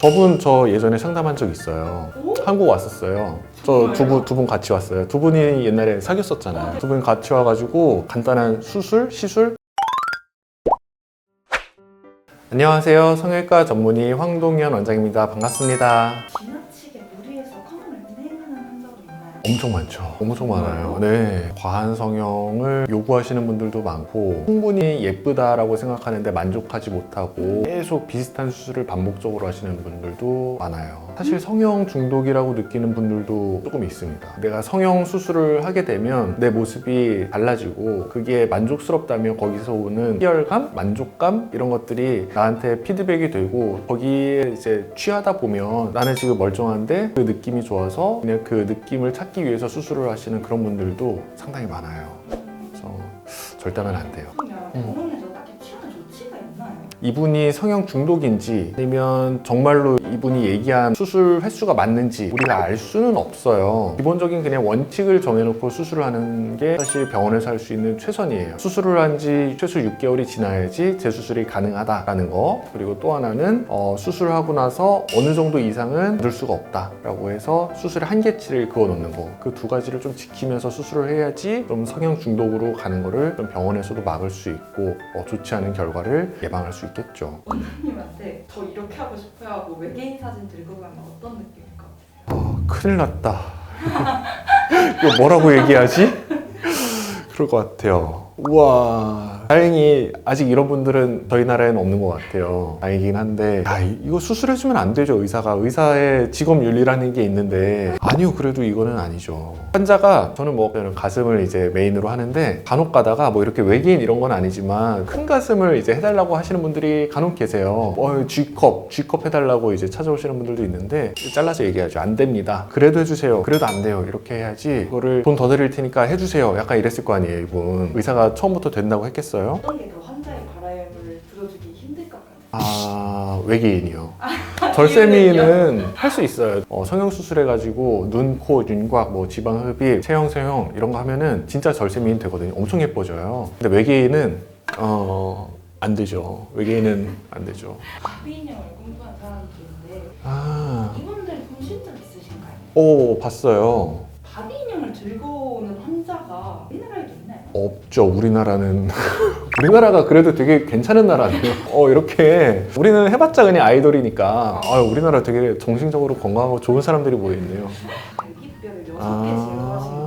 저분 저 예전에 상담한 적 있어요. 한국 왔었어요. 저 두 분 같이 왔어요. 두 분이 옛날에 사귀었었잖아요. 두 분 같이 와가지고 간단한 시술. 안녕하세요. 성형외과 전문의 황동현 원장입니다. 반갑습니다. 지나치게 무리해서 성형을 진행하는 환자도 있나요? 엄청 많죠. 엄청 많아요. 네. 과한 성형을 요구하시는 분들도 많고, 충분히 예쁘다라고 생각하는데 만족하지 못하고 계속 비슷한 수술을 반복적으로 하시는 분들도 많아요. 사실 성형 중독이라고 느끼는 분들도 조금 있습니다. 내가 성형 수술을 하게 되면 내 모습이 달라지고 그게 만족스럽다면 거기서 오는 희열감, 만족감 이런 것들이 나한테 피드백이 되고 거기에 이제 취하다 보면 나는 지금 멀쩡한데 그 느낌이 좋아서 그냥 그 느낌을 찾기 위해서 수술을 하시는 그런 분들도 상당히 많아요. 그래서 절대 하면 안 돼요. 그러면 병원에서 딱히 취하는 조치가 있나요? 이분이 성형 중독인지 아니면 정말로 이분이 얘기한 수술 횟수가 맞는지 우리가 알 수는 없어요. 기본적인 그냥 원칙을 정해놓고 수술을 하는 게 사실 병원에서 할 수 있는 최선이에요. 수술을 한 지 최소 6개월이 지나야지 재수술이 가능하다라는 거, 그리고 또 하나는 수술을 하고 나서 어느 정도 이상은 얻을 수가 없다라고 해서 수술의 한계치를 그어놓는 거, 그 두 가지를 좀 지키면서 수술을 해야지 좀 성형 중독으로 가는 거를 좀 병원에서도 막을 수 있고 좋지 않은 결과를 예방할 수 있겠죠. 원장님한테 저 이렇게 하고 싶어요 하고 외계인 사진 들고 가면 어떤 느낌일 것 같아요? 큰일 났다. 이거 뭐라고 얘기하지? 그럴 것 같아요. 우와, 다행히 아직 이런 분들은 저희 나라에는 없는 것 같아요. 다행이긴 한데 이거 수술해주면 안 되죠. 의사의 직업윤리라는 게 있는데 아니요, 그래도 이거는 아니죠. 환자가, 저는 뭐 가슴을 이제 메인으로 하는데 간혹 가다가 뭐 이렇게 외계인 이런 건 아니지만 큰 가슴을 이제 해달라고 하시는 분들이 간혹 계세요. G컵 해달라고 이제 찾아오시는 분들도 있는데 잘라서 얘기하죠. 안 됩니다. 그래도 해주세요. 그래도 안 돼요. 이렇게 해야지. 이거를 돈 더 드릴 테니까 해주세요. 약간 이랬을 거 아니에요, 이분. 의사가 처음부터 된다고 했겠어요? 어떤 게 더 환자의 바람을 들어주기 힘들 것 같아요? 외계인이요. 절세미는 할 수 있어요. 성형수술 해가지고 눈, 코, 윤곽, 뭐 지방 흡입, 체형, 세형 이런 거 하면은 진짜 절세미인 되거든요. 엄청 예뻐져요. 근데 외계인은 안 되죠. 외계인은 안 되죠. 바비인형을 꿈꾸는 사람들인데 이분들 보신 적 있으신가요? 오, 봤어요. 바비인형을 들고 오는 환자가 우리나라에도 있나요? 없죠. 우리나라가 그래도 되게 괜찮은 나라네요. 이렇게 우리는 해봤자 그냥 아이돌이니까 우리나라 되게 정신적으로 건강하고 좋은 사람들이 모여있네요. 갈비뼈를 6개 제거하시는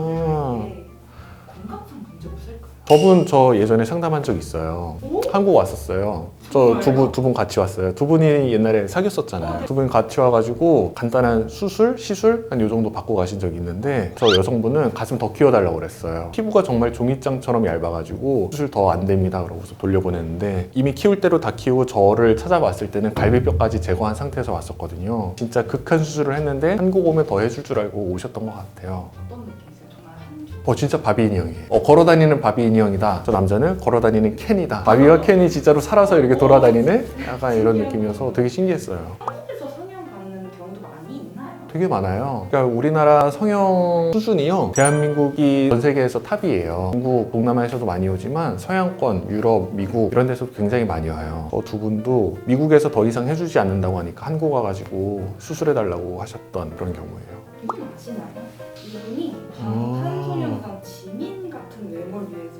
건강상 문제 없을까요? 저분 저 예전에 상담한 적 있어요. 한국 왔었어요. 저 두 분 같이 왔어요. 두 분이 옛날에 사귀었었잖아요. 두 분 같이 와가지고 간단한 시술 한 요 정도 받고 가신 적이 있는데, 저 여성분은 가슴 더 키워달라고 그랬어요. 피부가 정말 종이장처럼 얇아가지고 수술 더 안 됩니다 그러고서 돌려보냈는데, 이미 키울 대로 다 키우고 저를 찾아왔을 때는 갈비뼈까지 제거한 상태에서 왔었거든요. 진짜 극한 수술을 했는데 한국 오면 더 해줄 줄 알고 오셨던 것 같아요. 어떤 느낌이세요? 정말 진짜 바비 인형이에요. 걸어다니는 바비 인형이다. 저 남자는 걸어다니는 켄이다. 바비와 켄이 진짜로 살아서 이렇게 돌아다니네? 약간 이런 느낌이어서 되게 신기했어요. 한국에서 성형 받는 경우도 많이 있나요? 되게 많아요. 그러니까 우리나라 성형 수준이요, 대한민국이 전 세계에서 탑이에요. 중국, 동남아에서도 많이 오지만 서양권, 유럽, 미국 이런 데서도 굉장히 많이 와요. 두 분도 미국에서 더 이상 해주지 않는다고 하니까 한국 와가지고 수술해달라고 하셨던 그런 경우예요. 이분 아시나요? 이분이 방탄소년단 지민 같은 외모를 위해서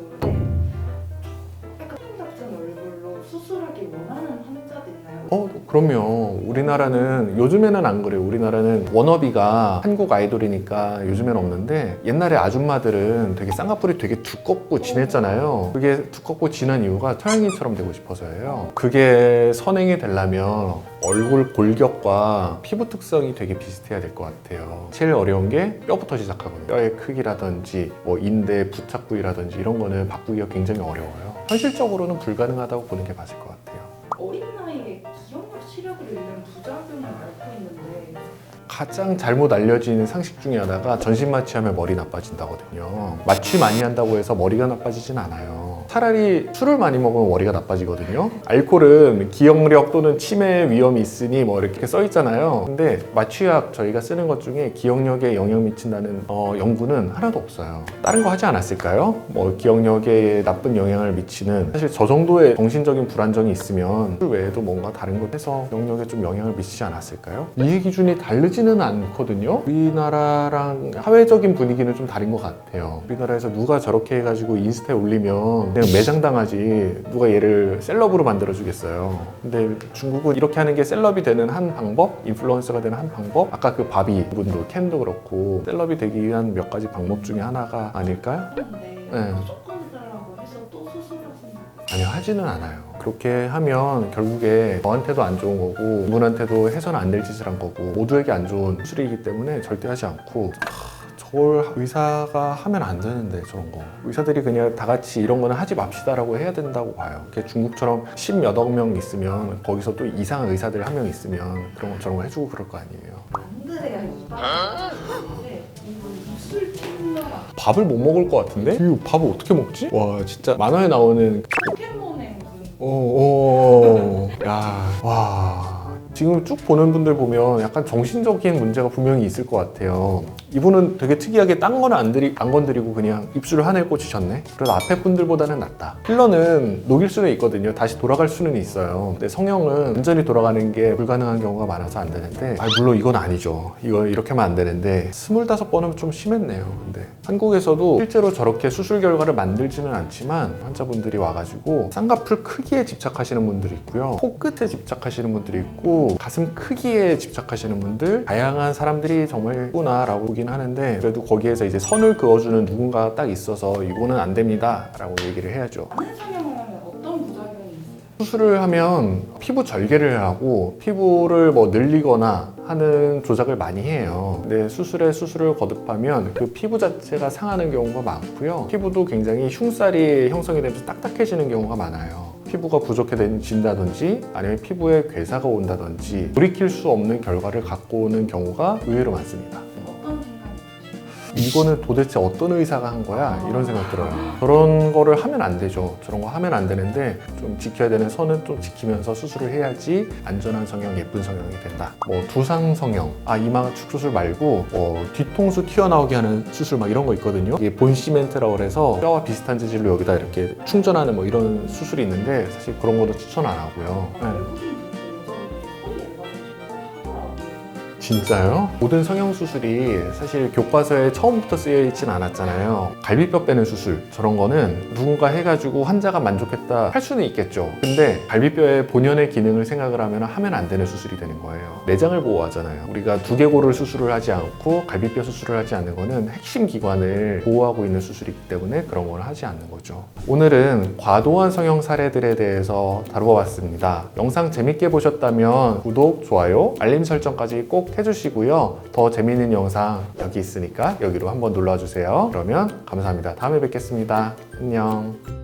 약간 팬 같은 얼굴로 수술하기 원하는 환자도 있나요? 그럼요. 우리나라는 요즘에는 안 그래요. 우리나라는 워너비가 한국 아이돌이니까 요즘에는 없는데, 옛날에 아줌마들은 되게 쌍꺼풀이 되게 두껍고 진했잖아요. 그게 두껍고 진한 이유가 서양인처럼 되고 싶어서예요. 그게 선행이 되려면 얼굴 골격과 피부 특성이 되게 비슷해야 될 것 같아요. 제일 어려운 게 뼈부터 시작하거든요. 뼈의 크기라든지 뭐 인대 부착 부위라든지 이런 거는 바꾸기가 굉장히 어려워요. 현실적으로는 불가능하다고 보는 게 맞을 것 같아요. 어린 나이에 기억력 시력을 잃는 부작용을 앓고 있는데 가장 잘못 알려진 상식 중에 하나가 전신 마취하면 머리 나빠진다거든요. 마취 많이 한다고 해서 머리가 나빠지진 않아요. 차라리 술을 많이 먹으면 머리가 나빠지거든요. 알코올은 기억력 또는 치매 위험이 있으니 뭐 이렇게 써 있잖아요. 근데 마취약 저희가 쓰는 것 중에 기억력에 영향 미친다는 연구는 하나도 없어요. 다른 거 하지 않았을까요? 뭐 기억력에 나쁜 영향을 미치는, 사실 저 정도의 정신적인 불안정이 있으면 술 외에도 뭔가 다른 걸 해서 기억력에 좀 영향을 미치지 않았을까요? 이해 기준이 다르지는 않거든요. 우리나라랑 사회적인 분위기는 좀 다른 것 같아요. 우리나라에서 누가 저렇게 해가지고 인스타에 올리면 그냥 매장당하지, 누가 얘를 셀럽으로 만들어주겠어요. 근데 중국은 이렇게 하는 게 셀럽이 되는 한 방법, 인플루언서가 되는 한 방법, 아까 그 바비 분도 켄도 그렇고 셀럽이 되기 위한 몇 가지 방법 중에 하나가 아닐까요? 그런데 네. 무조건 해달라고 해서 또 수술하신다고. 아니요, 하지는 않아요. 그렇게 하면 결국에 저한테도 안 좋은 거고 이분한테도 해서는 안 될 짓을 한 거고 모두에게 안 좋은 수술이기 때문에 절대 하지 않고, 저걸 의사가 하면 안 되는데 저런 거. 의사들이 그냥 다 같이 이런 거는 하지 맙시다라고 해야 된다고 봐요. 중국처럼 10몇억 명 있으면 거기서 또 이상한 의사들 한 명 있으면 그런 거 저런 거 해주고 그럴 거 아니에요. 안드레아 이바인데 이분 입술 킬러라. 밥을 못 먹을 것 같은데? 이거 밥을 어떻게 먹지? 와, 진짜 만화에 나오는 포켓몬의 무슨 야, 와. 지금 쭉 보는 분들 보면 약간 정신적인 문제가 분명히 있을 것 같아요. 이분은 되게 특이하게 딴 거는 안 건드리고 그냥 입술을 하나에 꽂으셨네? 그래도 앞에 분들보다는 낫다. 필러는 녹일 수는 있거든요. 다시 돌아갈 수는 있어요. 근데 성형은 완전히 돌아가는 게 불가능한 경우가 많아서 안 되는데, 물론 이건 아니죠. 이거 이렇게 하면 안 되는데 25번은 좀 심했네요. 근데 한국에서도 실제로 저렇게 수술 결과를 만들지는 않지만 환자분들이 와가지고 쌍꺼풀 크기에 집착하시는 분들이 있고요. 코끝에 집착하시는 분들이 있고, 가슴 크기에 집착하시는 분들, 다양한 사람들이 정말 있구나라고 보긴 하는데, 그래도 거기에서 이제 선을 그어주는 누군가가 딱 있어서 이거는 안 됩니다 라고 얘기를 해야죠. 많은 성형을 하면 어떤 부작용이 있어요? 수술을 하면 피부 절개를 하고 피부를 뭐 늘리거나 하는 조작을 많이 해요. 근데 수술을 거듭하면 그 피부 자체가 상하는 경우가 많고요. 피부도 굉장히 흉살이 형성이 되면서 딱딱해지는 경우가 많아요. 피부가 부족해진다든지 아니면 피부에 괴사가 온다든지 돌이킬 수 없는 결과를 갖고 오는 경우가 의외로 많습니다. 어떤 생각이 드세요? 이거는 도대체 어떤 의사가 한 거야? 이런 생각 들어요. 저런 거를 하면 안 되죠. 저런 거 하면 안 되는데 좀 지켜야 되는 선은 좀 지키면서 수술을 해야지 안전한 성형, 예쁜 성형이 된다. 뭐 두상 성형, 이마 축 수술 말고 뒤통수 튀어나오게 하는 수술 막 이런 거 있거든요. 이게 본 시멘트라고 해서 뼈와 비슷한 재질로 여기다 이렇게 충전하는 뭐 이런 수술이 있는데 사실 그런 것도 추천 안 하고요. 네. 진짜요? 모든 성형 수술이 사실 교과서에 처음부터 쓰여 있진 않았잖아요. 갈비뼈 빼는 수술, 저런 거는 누군가 해가지고 환자가 만족했다 할 수는 있겠죠. 근데 갈비뼈의 본연의 기능을 생각을 하면 안 되는 수술이 되는 거예요. 내장을 보호하잖아요. 우리가 두개골을 수술을 하지 않고 갈비뼈 수술을 하지 않는 거는 핵심 기관을 보호하고 있는 수술이기 때문에 그런 걸 하지 않는 거죠. 오늘은 과도한 성형 사례들에 대해서 다루어봤습니다. 영상 재밌게 보셨다면 구독, 좋아요, 알림 설정까지 꼭 해주시고요. 더 재미있는 영상 여기 있으니까 여기로 한번 눌러주세요. 그러면 감사합니다. 다음에 뵙겠습니다. 안녕.